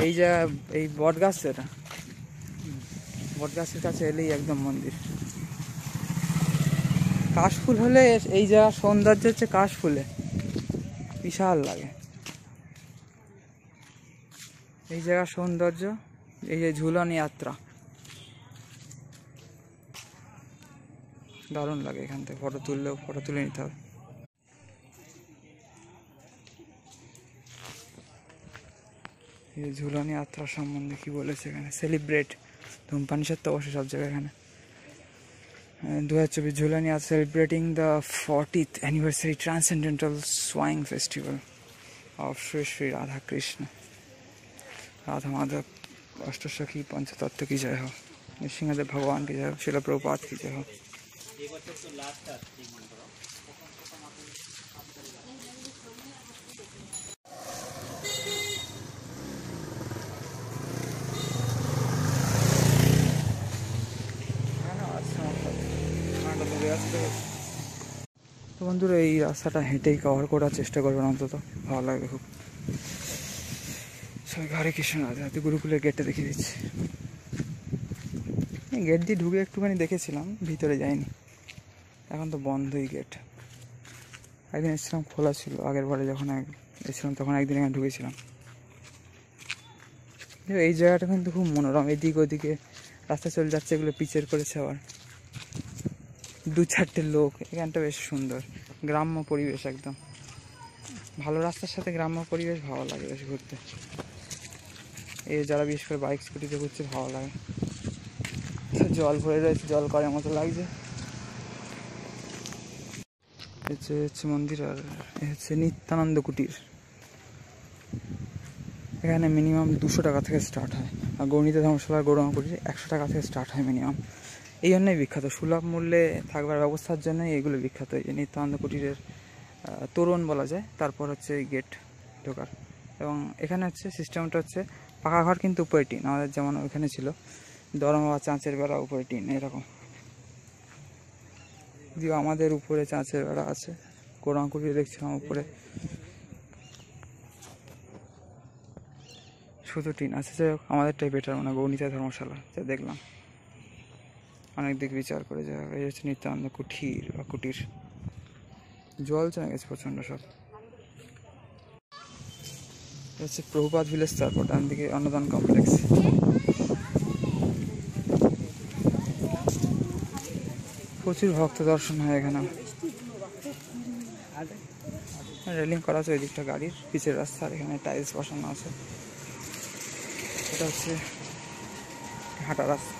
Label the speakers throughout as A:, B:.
A: এই যে এই বট গাছ, এটা বট গাছের কাছে এলেই একদম মন্দির। কাশফুল হলে এই জায়গার সৌন্দর্য হচ্ছে কাশফুলে বিশাল লাগে। এই জায়গার সৌন্দর্য, এই যে ঝুলন যাত্রা দারুণ লাগে। এখান থেকে ফটো তুলে নিতে হবে। এই ঝুলন যাত্রা সম্বন্ধে কি বলেছে এখানে? সেলিব্রেট ধূমপান নিষেধ তো অবশ্যই সব জায়গায়। এখানে 2024 ঝুলন যাত্রা celebrating the 40th anniversary transcendental swine festival of Sri Sri Radha Krishna Radha Madhav अष्टसखी पंचतत्व की जय हो, सिंहदेव भगवान की जय हो, शिला प्रभुपाद की जय हो। তো বন্ধুরা, এই রাস্তাটা হেঁটেই কভার করার চেষ্টা করবেন, অন্তত ভালো লাগবে খুব। সবাই হরে কৃষ্ণ রাধে গুরুকুলের গেটটা দেখিয়ে দিচ্ছি। গেট দিয়ে ঢুকে একটুখানি দেখেছিলাম, ভিতরে যাইনি, এখন তো বন্ধই গেট। একদিন এসেছিলাম, খোলা ছিল। আগের বারে যখন এসেছিলাম তখন একদিন এখানে ঢুকেছিলাম। এই জায়গাটা কিন্তু খুব মনোরম। এদিক ওদিকে রাস্তা চলে যাচ্ছে, এগুলো পিচের করেছে আবার। 2-4টে লোক। এখানটা বেশ সুন্দর, গ্রাম্য পরিবেশ একদম ভালো। রাস্তার সাথে গ্রাম্য পরিবেশ ভালো লাগে বেশ ঘুরতে। এই যারা বিশেষ করে বাইক স্কুটিতে ঘুরছে ভালো লাগে। জল ভরে রয়েছে, জল করার মতো লাগছে। হচ্ছে মন্দির, আর হচ্ছে নিত্যানন্দ কুটির। এখানে মিনিমাম 200 টাকা থেকে স্টার্ট হয়। আর গৌরীতে ধর্মশালার গৌরাঙ্গ কুটির 100 টাকা থেকে স্টার্ট হয় মিনিমাম। এই জন্যই বিখ্যাত, সুলভ মূল্যে থাকবার ব্যবস্থার জন্যই এগুলো বিখ্যাত। এই যে নিত্যানন্দ কুটিরের তোরণ বলা যায়, তারপর হচ্ছে এই গেট ঢোকার। এবং এখানে হচ্ছে সিস্টেমটা হচ্ছে পাকা ঘর, কিন্তু উপরে টিন। আমাদের যেমন ওইখানে ছিল দরমা বা চাঁচের বেড়া, উপরে টিন এরকম। যদিও আমাদের উপরে চাঁচের বেড়া আছে, গৌরাঙ্গ কুটিরে দেখছিলাম উপরে শুধু টিন আছে। যাই হোক, আমাদেরটাই বেটার মানে গৌরীতে ধর্মশালা যা দেখলাম। অনেক দিক বিচার করে যাওয়া। এই হচ্ছে নিত্যানন্দ কুঠির বা কুটির। জল জমে গেছে প্রচণ্ড সব। হচ্ছে প্রভুপাদ ভিলেজ, তারপর ডান দিকে অন্নদান কমপ্লেক্স। প্রচুর ভক্ত দর্শন হয় এখানে। রেলিং করা আছে ওই দিকটা গাড়ির, পিচের রাস্তা। আর এখানে টাইলস বসানো আছে। এটা হচ্ছে হাঁটা রাস্তা।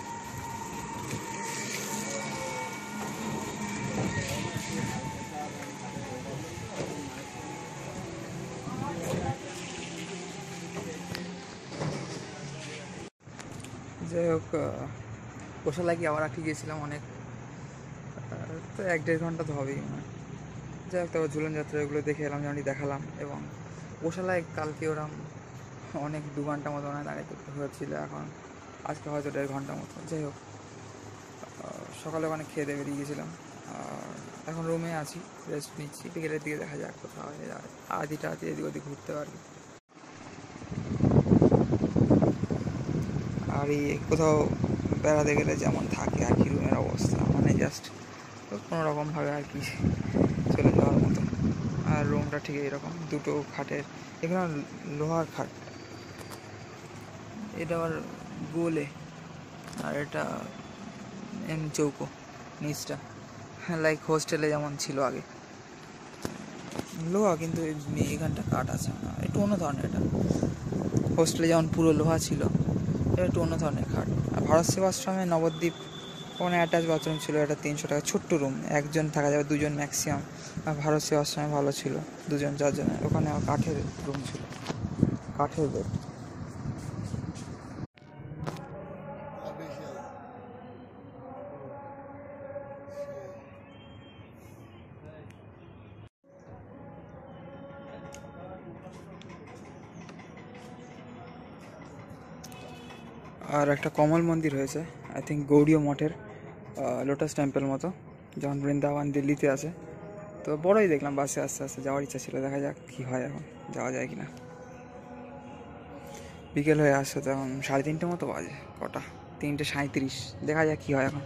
A: যাই হোক, গোশালায় কি আবার আটকে গিয়েছিলাম অনেক, তো 1-1.5 ঘন্টা তো হবেই মনে হয়। যাই হোক, তারপর ঝুলন যাত্রা এগুলো দেখে এলাম, যেমন দেখালাম। এবং গোশালায় কালকে ওরম অনেক 2 ঘন্টা মতো ওনায় দাঁড়িয়ে করতে হয়েছিল। এখন আজকে হয়তো 1.5 ঘন্টা মতো। যাই হোক, সকালে ওখানে খেয়ে দিয়ে বেরিয়ে গিয়েছিলাম। আর এখন রুমে আছি, রেস্ট নিচ্ছি। বিকেলের দিকে দেখা যাক কোথাও আদিটা এদিক ওদিক ঘুরতে পারবি। আর এই কোথাও বেড়াতে গেলে যেমন থাকে আর কি, রুমের অবস্থা মানে জাস্ট কোনো রকমভাবে আর কি চলে যাওয়ার মতো। আর রুমটা ঠিক এরকম, 2টো খাটের। এখানে লোহার খাট, এটা আবার গোলে, আর এটা চৌকো নিচটা, লাইক হোস্টেলে যেমন ছিল আগে লোহা, কিন্তু এখানটা কাঠ আছে একটু অন্য ধরনের। এটা হোস্টেলে যেমন পুরো লোহা ছিল, এটা একটু অন্য ধরনের খাট। আর ভারত সেবাশ্রমে নবদ্বীপ ওখানে অ্যাটাচ বাথরুম ছিল। এটা 300 টাকা, ছোট্ট রুম, একজন থাকা যাবে, 2জন ম্যাক্সিমাম। আর ভারত সেবাশ্রমে ভালো ছিল 2জন 4জনের। ওখানে কাঠের রুম ছিল, কাঠের বেড। আর একটা কমল মন্দির হয়েছে, আই থিঙ্ক গৌড়ীয় মঠের লোটাস টেম্পল মতো, যেমন বৃন্দাবন দিল্লিতে আছে। তো বড়ই দেখলাম, বাসে আস্তে আস্তে যাওয়ার ইচ্ছা ছিল, দেখা যাক কী হয় এখন। যাওয়া যায় কি না। বিকেল হয়ে আসছে তো, এখন 3:30 মতো বাজে। কটা? 3:37। দেখা যাক কী হয় এখন।